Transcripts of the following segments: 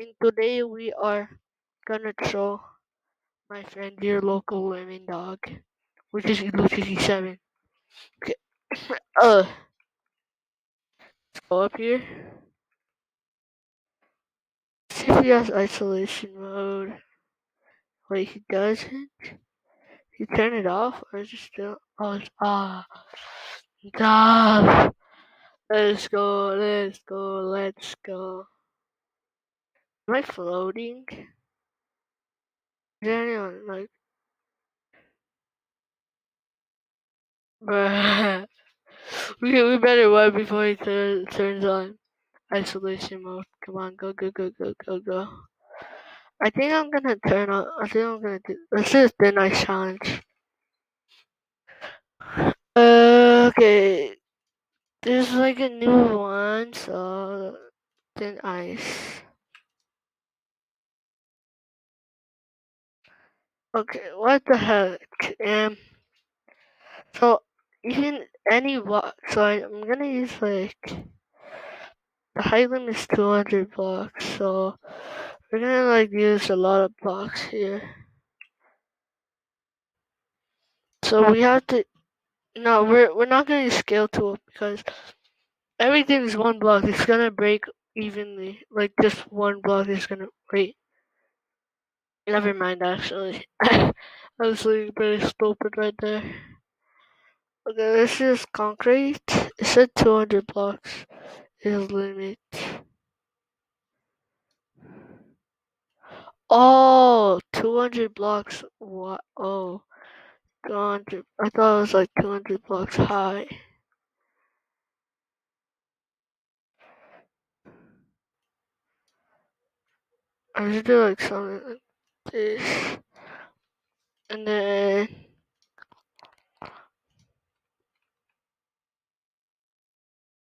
and today we are gonna show my friend your local living dog, which is Elu67. Okay, let's go up here. See if he has isolation mode. Wait, he doesn't? You turn it off, or is it still? Oh, it's off. It's off. Let's go, let's go, let's go. Am I floating? Is there anyone like, bruh? We better run before he turns on isolation mode. Come on, go, go, go, go, go, go. I think I'm gonna turn on. I think I'm gonna do. This is the nice challenge. Okay, there's like a new one, so thin ice. Okay, what the heck? So even any block. So I'm gonna use like the height limit is 200 blocks. So we're gonna like use a lot of blocks here. So we have to. No, we're not gonna use scale tool because everything's one block. It's gonna break evenly. Like just one block is gonna wait. Never mind. Actually, I was like very stupid right there. Okay, this is concrete. It said 200 blocks is limit. Oh, 200 blocks. What? Oh, 200. I thought it was like 200 blocks high. I should do like something like this, and then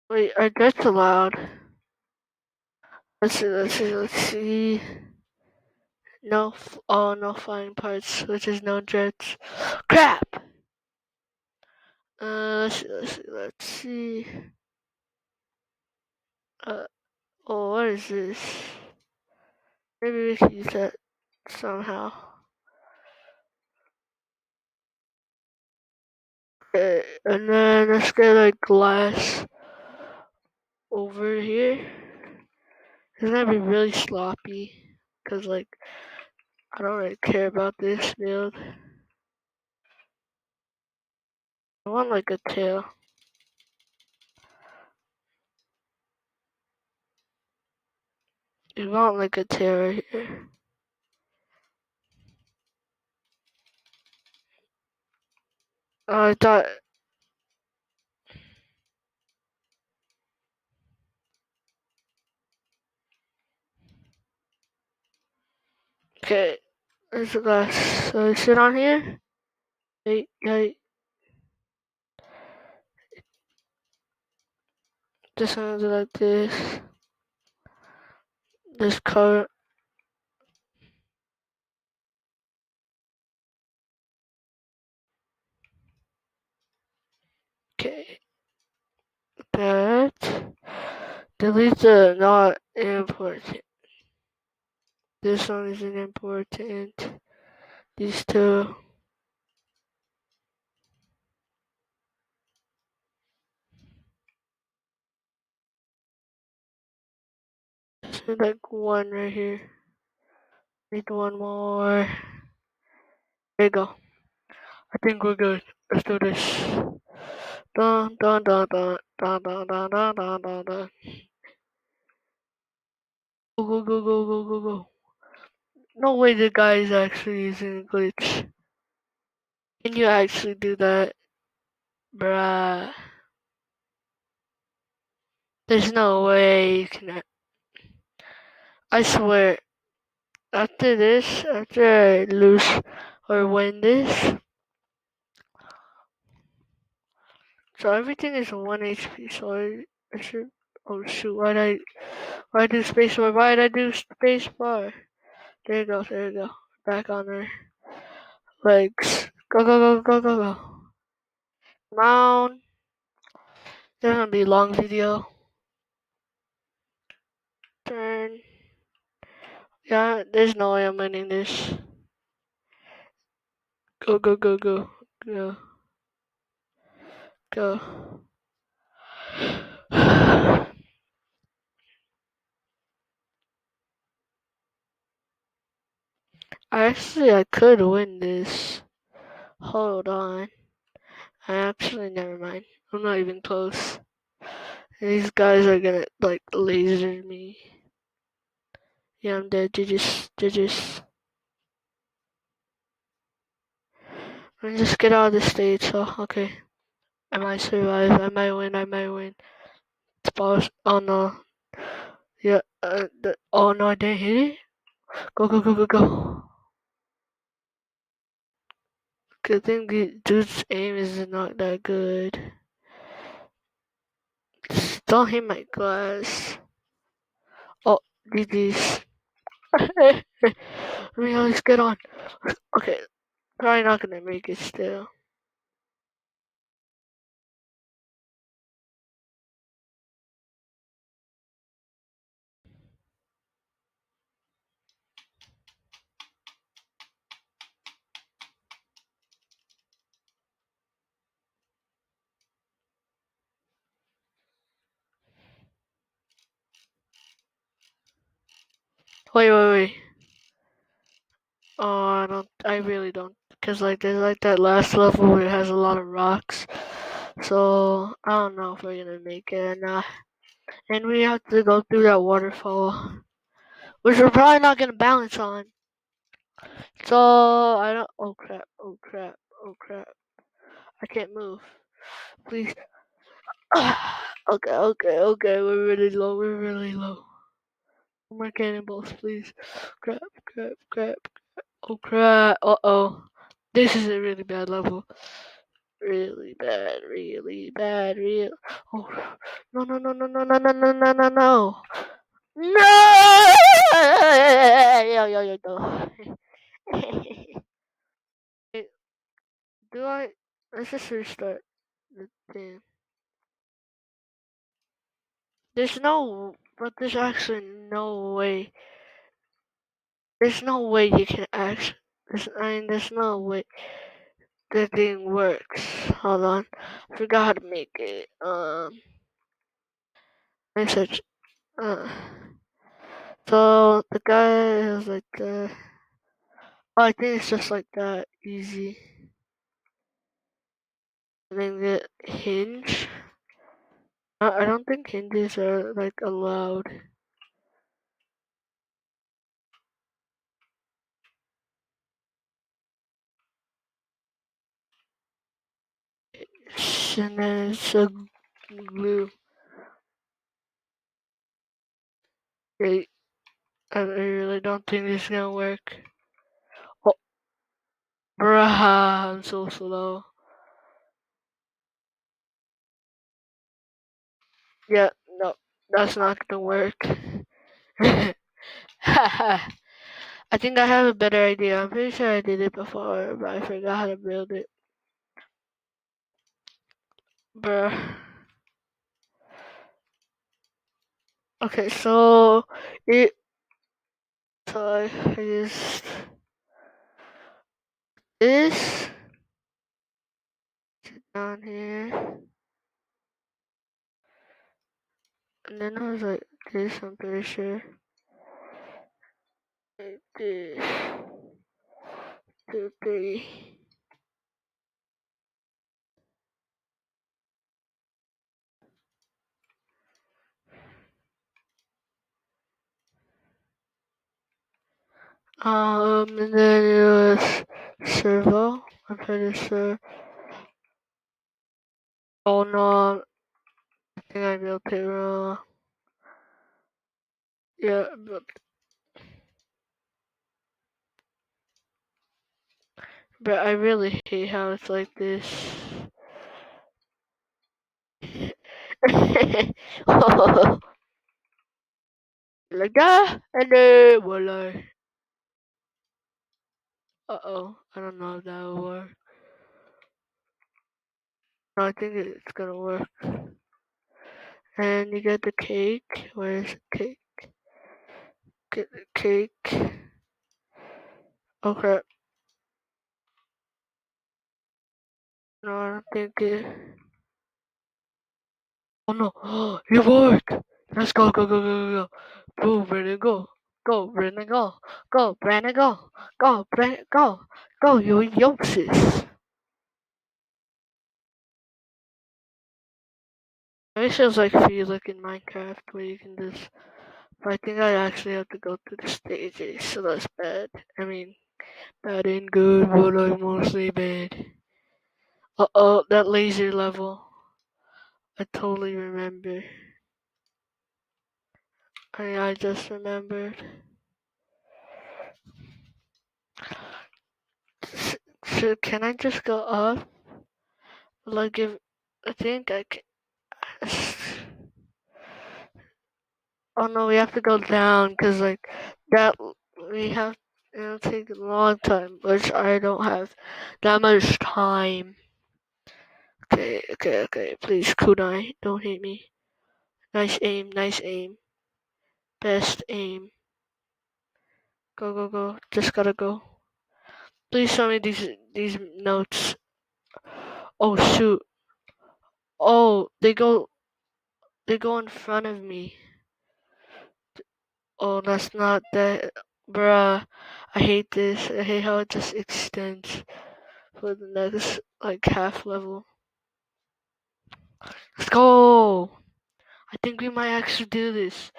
wait. That's allowed. Let's see. Let's see. Let's see. No. Oh, no flying parts, which is no jets. Crap. Let's see. Let's see. Let's see. Uh. Oh, what is this? Maybe we can use that somehow. Okay, and then let's get like glass over here. It's gonna be really sloppy, cause like I don't really care about this build. I want like a tail. You want like a tail right here. Oh, I thought. Okay, there's the glass. So I sit on here. Wait. Just gonna do like this. This color. Okay, that. Delete the not important. This one isn't important. These two. So like one right here. Need one more. There you go. I think we're good. Let's do this. Dun dun dun dun dun dun dun dun dun dun dun. Go go go go go go go. No way the guy is actually using a glitch. Can you actually do that? Bruh. There's no way you can. I swear. After this, after I lose or win this, so everything is 1 HP. So I should. Oh shoot! Why do space bar? Why did I do space bar? There you go. There you go. Back on her legs. Go go go go go go. Come on. There's gonna be a long video. Turn. Yeah, there's no way I'm winning this. Go, go, go, go. Go. Go. Actually, I could win this. Hold on. Never mind. I'm not even close. These guys are gonna, like, laser me. Yeah, I'm dead. GG's. GG's. And just get out of the stage, so, okay. I might survive. I might win. I might win. It's boss. Oh no. Yeah. Oh no, I didn't hit it. Go, go, go, go, go. Good thing the dude's aim is not that good. Just don't hit my glass. Oh, GG's. Let me at least get on. Okay, probably not gonna make it still. Wait, wait, wait. Oh, I don't. I really don't. Cause like there's like that last level where it has a lot of rocks. So I don't know if we're gonna make it or not. And we have to go through that waterfall, which we're probably not gonna balance on. So I don't. Oh crap! Oh crap! Oh crap! I can't move. Please. Okay, okay, okay. We're really low. We're really low. More cannonballs, please. Crap! Crap! Crap! Oh crap! Uh oh. This is a really bad level. Really bad. Really bad. Real. Oh no! No! No! No! No! No! No! No! No! No! No! No! Yo! Yo! Yo! Yo! Wait, do I? Let's just restart the thing. There's no, but there's actually no way. There's no way you can actually. There's no way the thing works. Hold on, I forgot how to make it. I search. Uh, so the guy is like Oh, I think it's just like that, easy. And then the hinge. I don't think hinges are like allowed. And then it's a glue. Wait, I really don't think this is gonna work. Oh, bruh, I'm so slow. Yeah, no, that's not gonna work. I think I have a better idea. I'm pretty sure I did it before, but I forgot how to build it. Bruh. Okay, so it. So I used this down here, and then I was like this. I'm pretty sure. Like this. 2, 3. And then it was servo. I'm pretty sure. Oh no, I think I built it wrong. Yeah, but I really hate how it's like this. Like that, and then voila. Uh-oh, I don't know if that will work. No, I think it's gonna work. And you get the cake. Where's the cake? Get the cake. Okay. No, I don't think it. Oh no! It worked! Let's go, go, go, go, go, go! Go, Brandon, go! Go, Brandon, go! Go, Brandon, go! Go, Brandon, go! Go, you Yosis! I wish it was like Felix in Minecraft where you can just. But I think I actually have to go through the stages, so that's bad. I mean, bad and good, but like mostly bad. Uh-oh, that laser level. I totally remember. I just remembered. So can I just go up? Like if I think I can. Oh no, we have to go down because like that we have. It'll take a long time, which I don't have that much time. Okay, okay, okay. Please, Kunai, don't hit me. Nice aim, nice aim. Best aim. Go, go, go. Just gotta go. Please show me these notes. Oh shoot. Oh, they go in front of me. Oh, that's not that, bruh. I hate this. I hate how it just extends for the next like half level. Let's go. I think we might actually do this.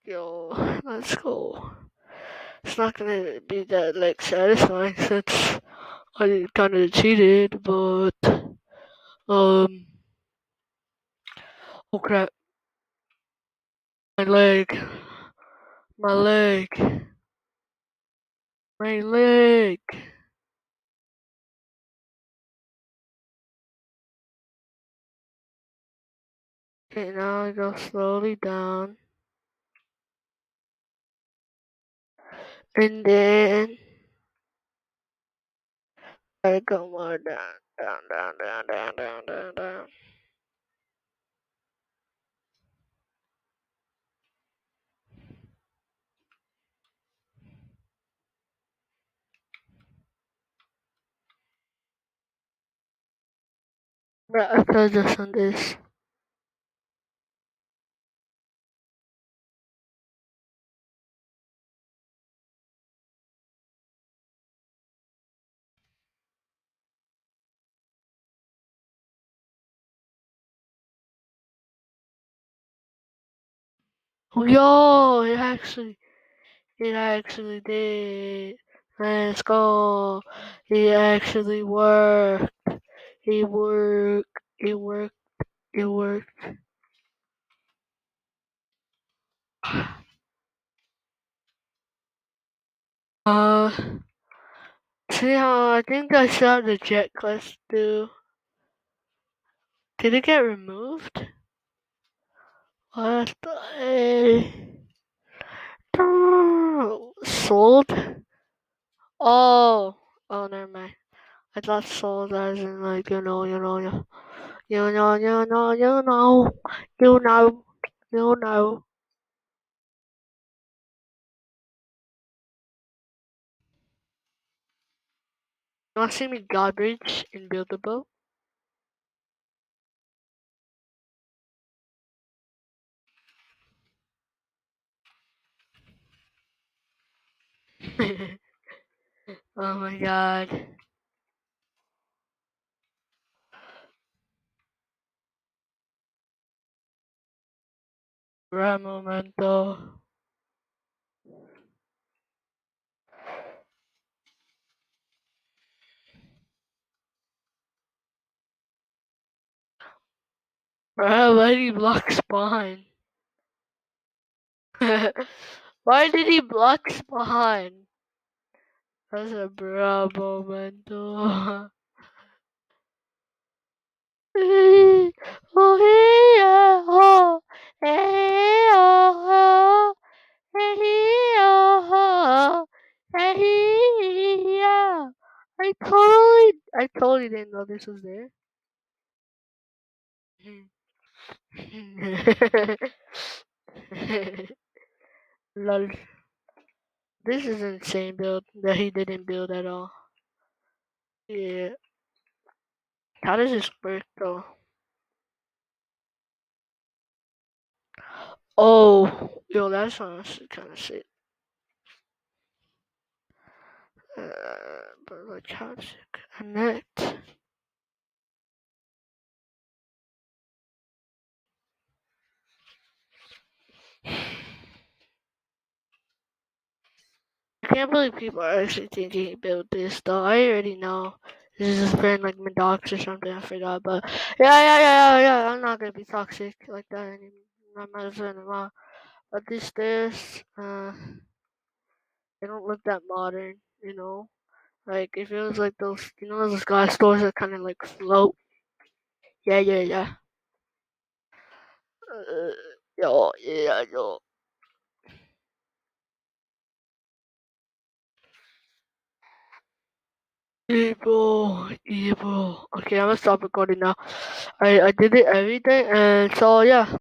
Yo, let's go. It's not gonna be that like satisfying since I kind of cheated, but um, oh crap, my leg, my leg, my leg. Okay, now I go slowly down, and then I go more down, down, down, down, down, down, down, down. But I could just on this. Oh, yo, it actually did. Let's go. It actually worked. It worked. It worked. It worked. Uh, see how I think I saw the jet quest do. Did it get removed? What the sold? Oh, oh, never mind. I thought sold as in like you know, you know. You want to see me garbage in Buildable? Oh my god. Rare momento. Bruh, why did he block spawn? Why did he block spawn? That's a bra momento. Oh, yeah, oh, hey, oh, hey, oh, hey, yeah. I totally didn't know this was there. Lol. This is insane build that he didn't build at all. Yeah. How does this work though? Oh, yo, that's honestly kind of sick. But like, how does it connect? I can't believe people are actually thinking he built this though. I already know. This is his friend like Maddox or something, I forgot. But yeah. I'm not gonna be toxic like that anymore. Not my friend anymore. But these stairs, they don't look that modern, you know? Like if it was like those, you know, those glass doors that kind of like float. Yeah. Uh, yo. Evil. Okay, I'm gonna stop recording now. I did it everything, and so yeah.